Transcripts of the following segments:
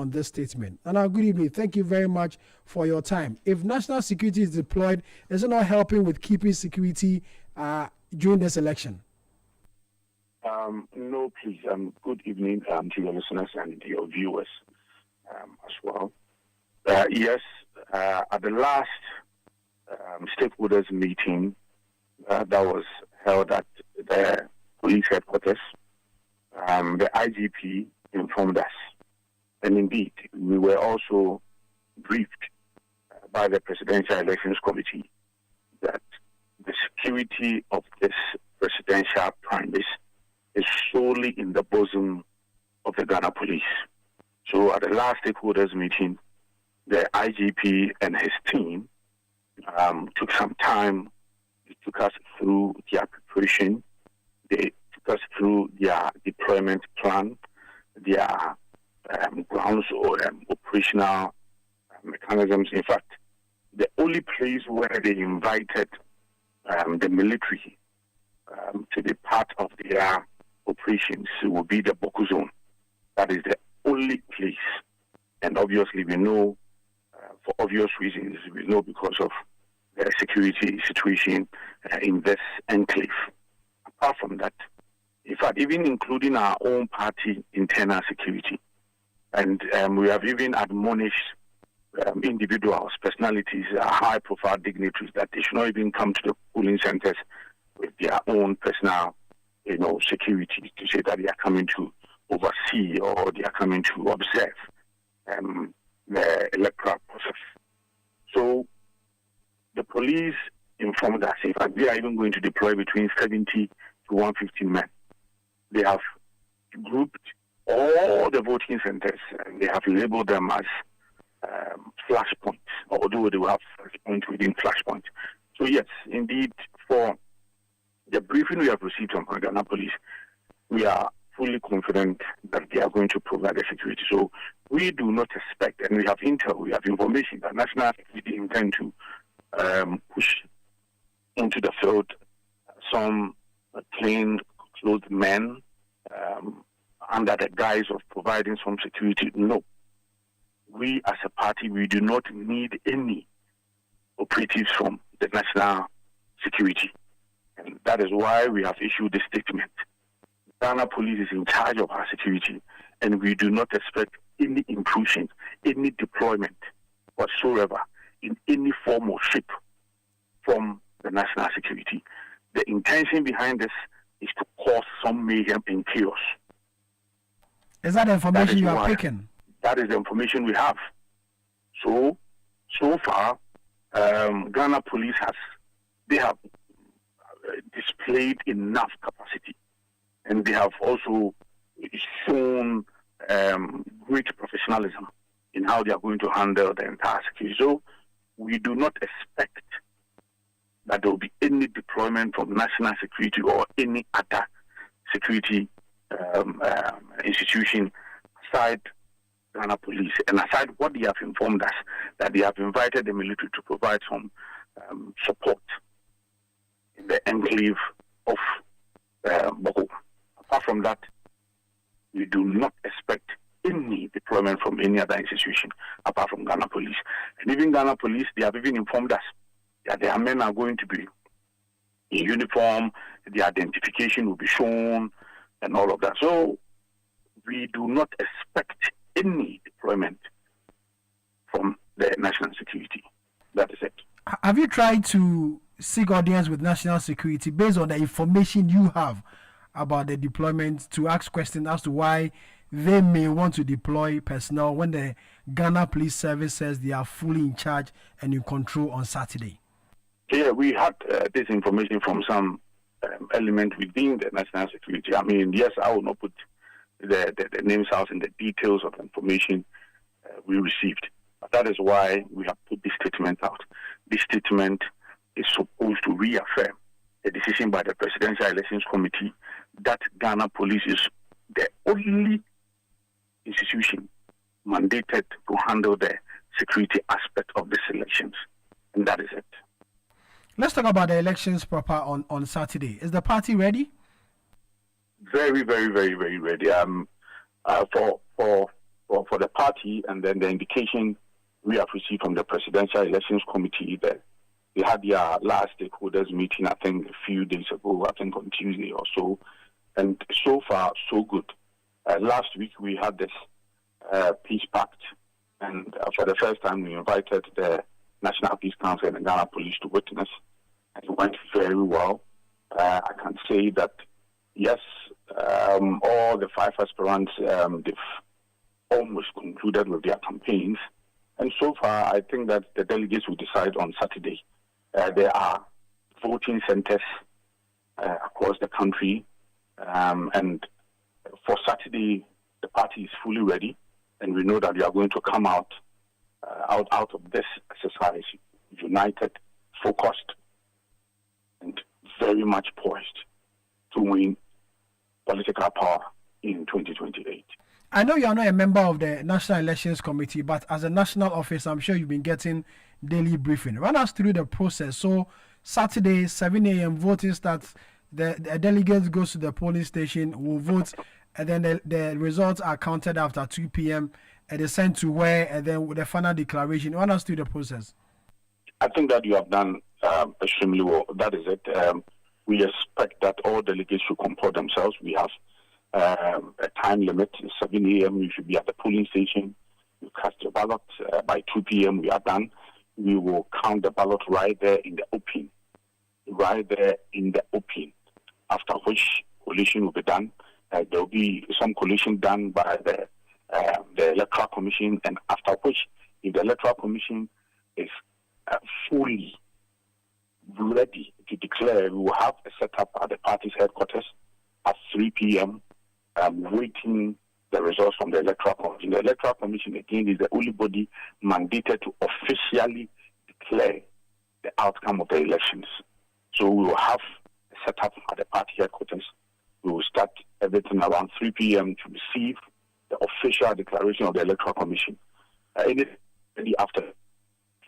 on this statement. And good evening. Thank you very much for your time. If national security is deployed, is it not helping with keeping security during this election? No, please. Good evening to your listeners and your viewers as well. Yes, at the last stakeholders meeting that was held at the police headquarters, the IGP informed us, and indeed we were also briefed by the Presidential Elections Committee that the security of this presidential primaries is solely in the bosom of the Ghana police. So at the last stakeholders meeting, the IGP and his team took some time. They took us through their preparation. They took us through their deployment plan, their grounds or operational mechanisms. In fact, the only place where they invited the military to be part of their operations will be the Boko zone. That is the only place. And obviously we know, for obvious reasons, we know because of the security situation in this enclave. Apart from that, in fact, even including our own party internal security, and we have even admonished individuals, personalities, high-profile dignitaries that they should not even come to the polling centers with their own personal, security to say that they are coming to oversee or they are coming to observe the electoral process. So the police informed us, in fact, they are even going to deploy between 70 to 150 men. They have grouped all the voting centers and they have labeled them as flashpoints, although they will have flashpoints within flashpoints. So yes, indeed, for the briefing we have received from Ghana Police, we are fully confident that they are going to provide the security. So we do not expect, and we have intel, we have information that national security intend to push into the field some plain clothed men under the guise of providing some security. No. We as a party, we do not need any operatives from the national security. And that is why we have issued this statement. Ghana Police is in charge of our security, and we do not expect any intrusion, any deployment whatsoever in any form or shape from the national security. The intention behind this is to cause some mayhem and chaos. Is that the information you are picking? That is the information we have. So far, Ghana Police have displayed enough capacity, and they have also shown great professionalism in how they are going to handle the entire security. So we do not expect that there will be any deployment from national security or any other security institution aside Ghana Police, and aside what they have informed us, that they have invited the military to provide some support in the enclave of Boko. Apart from that, we do not expect any deployment from any other institution apart from Ghana Police. And even Ghana Police, they have even informed us that their men are going to be in uniform, the identification will be shown, and all of that. So we do not expect any deployment from the national security. That is it. Have you tried to seek audience with national security based on the information you have about the deployment to ask questions as to why they may want to deploy personnel when the Ghana Police Service says they are fully in charge and in control on Saturday? Yeah, we had this information from some element within the national security. I mean, yes, I will not put the names out and the details of the information we received. But that is why we have put this statement out. This statement is supposed to reaffirm the decision by the Presidential Elections Committee that Ghana Police is the only institution mandated to handle the security aspect of these elections. And that is it. Let's talk about the elections proper on Saturday. Is the party ready? Very, very, very, very ready. For for the party, and then the indication we have received from the Presidential Elections Committee that they had their last stakeholders meeting, I think, a few days ago, I think on Tuesday or so, and so far, so good. Last week, we had this peace pact, and for the first time, we invited the National Peace Council and the Ghana Police to witness, and it went very well. I can say that, yes, all the 5 aspirants, they've almost concluded with their campaigns. And so far, I think that the delegates will decide on Saturday. There are voting centers across the country. And for Saturday, the party is fully ready. And we know that we are going to come out of this exercise united, focused, and very much poised to win political power in 2028. I know you are not a member of the National Elections Committee, but as a national office, I'm sure you've been getting daily briefing. Run us through the process. So Saturday, 7 a.m. voting starts. The delegates goes to the polling station, will vote, and then the results are counted after 2 p.m. and they sent to where, and then with the final declaration. Run us through the process. I think that you have done extremely well. That is it. We expect that all delegates should comport themselves. We have a time limit, 7 a.m. You should be at the polling station. You cast your ballot. By 2 p.m. we are done. We will count the ballot right there in the open. After which collation will be done. There will be some collation done by the Electoral Commission, and after which, if the Electoral Commission is fully ready to declare, we will have a setup at the party's headquarters at 3 p.m. Waiting the results from the Electoral Commission. The Electoral Commission, again, is the only body mandated to officially declare the outcome of the elections. So we will have a setup at the party headquarters. We will start everything around 3 p.m. to receive the official declaration of the Electoral Commission. Anything after,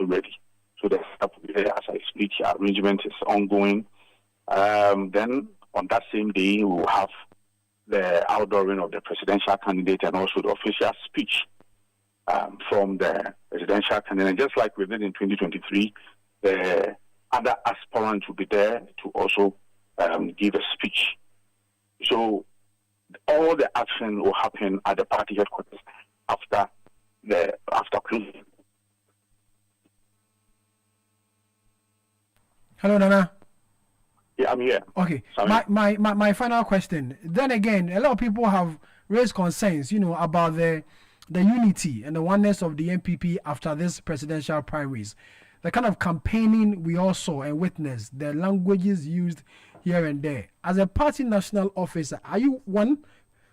ready. So the setup will be there as I speak. Arrangement is ongoing. Then on that same day, we will have the outdooring of the presidential candidate and also the official speech from the presidential candidate. Just like we did in 2023, the other aspirants will be there to also give a speech. So all the action will happen at the party headquarters after closing. Hello, Nana. Yeah, I'm here. Okay. My final question. Then again, a lot of people have raised concerns, about the unity and the oneness of the NPP after this presidential primaries. The kind of campaigning we all saw and witnessed, the languages used here and there. As a party national officer, are you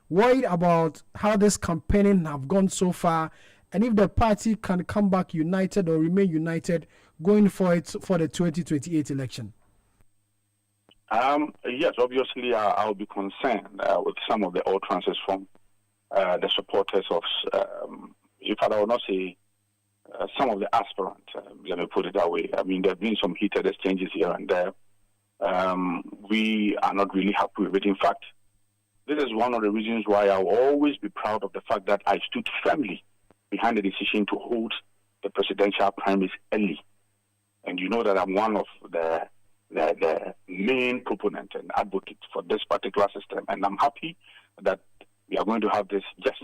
worried about how this campaigning have gone so far, and if the party can come back united or remain united going for the 2028 election? Yes, obviously, I'll be concerned with some of the utterances from the supporters of, if I will not say, some of the aspirants. Let me put it that way. I mean, there have been some heated exchanges here and there. We are not really happy with it. In fact, this is one of the reasons why I'll always be proud of the fact that I stood firmly behind the decision to hold the presidential primaries early. And you know that I'm one of the main proponent and advocate for this particular system, and I'm happy that we are going to have this just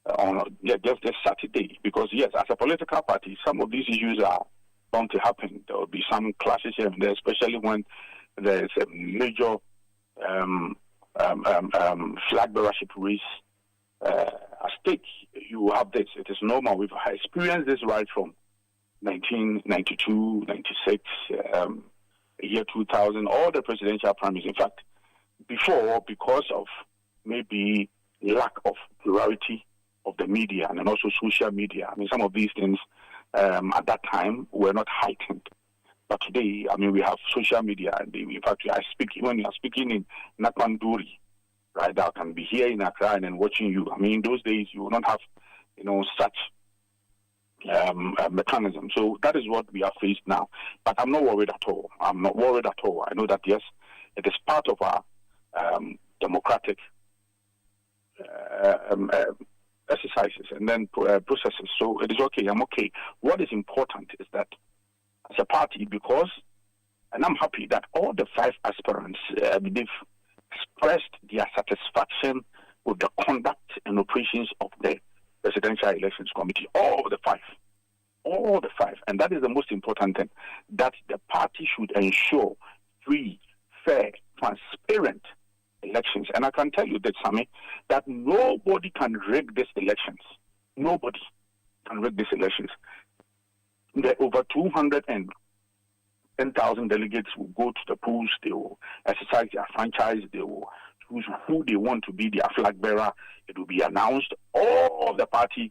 this Saturday, because yes, as a political party, some of these issues are bound to happen. There will be some clashes here and there, especially when there is a major flag bearership race at stake. You will have this. It is normal. We've experienced this right from 1992, 96. Year 2000, all the presidential primaries. In fact, before, because of maybe lack of plurality of the media and also social media, I mean, some of these things at that time were not heightened. But today, I mean, we have social media, and in fact, when you are speaking in Nakanduri, right, I can be here in Accra and then watching you. I mean, in those days, you will not have, such mechanism. So that is what we are faced now. But I'm not worried at all. I know that, yes, it is part of our democratic exercises and then processes. So it is okay. I'm okay. What is important is that as a party, and I'm happy that all the 5 aspirants, they've expressed their satisfaction with the conduct and operations of the Presidential Elections Committee. All the five. And that is the most important thing, that the party should ensure free, fair, transparent elections. And I can tell you that, Sammy, that nobody can rig these elections. Nobody can rig these elections. There are over 210,000 delegates will go to the polls. They will exercise their franchise. They will choose who they want to be their flag bearer. It will be announced. All the party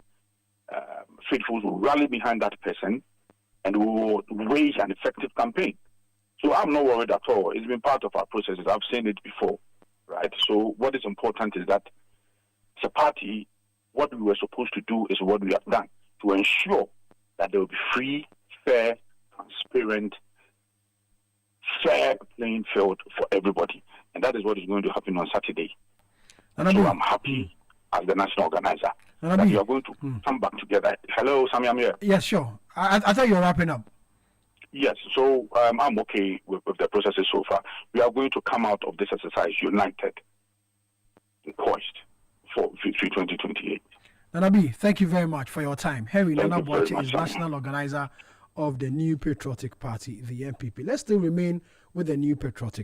faithfuls will rally behind that person and will wage an effective campaign. So I'm not worried at all. It's been part of our processes. I've seen it before, right? So what is important is that as a party, what we were supposed to do is what we have done to ensure that there will be free, fair, transparent, fair playing field for everybody. And that is what is going to happen on Saturday. So I'm happy as the national organizer that you are going to come back together. Hello, Sammy, I'm here. Yes, sure. I thought you were wrapping up. Yes, so I'm okay with the processes so far. We are going to come out of this exercise united and poised for victory 2028. Nanabi, thank you very much for your time. Henry Nana Boache is Sammy. national organizer of the New Patriotic Party, the NPP. Let's still remain with the New Patriotic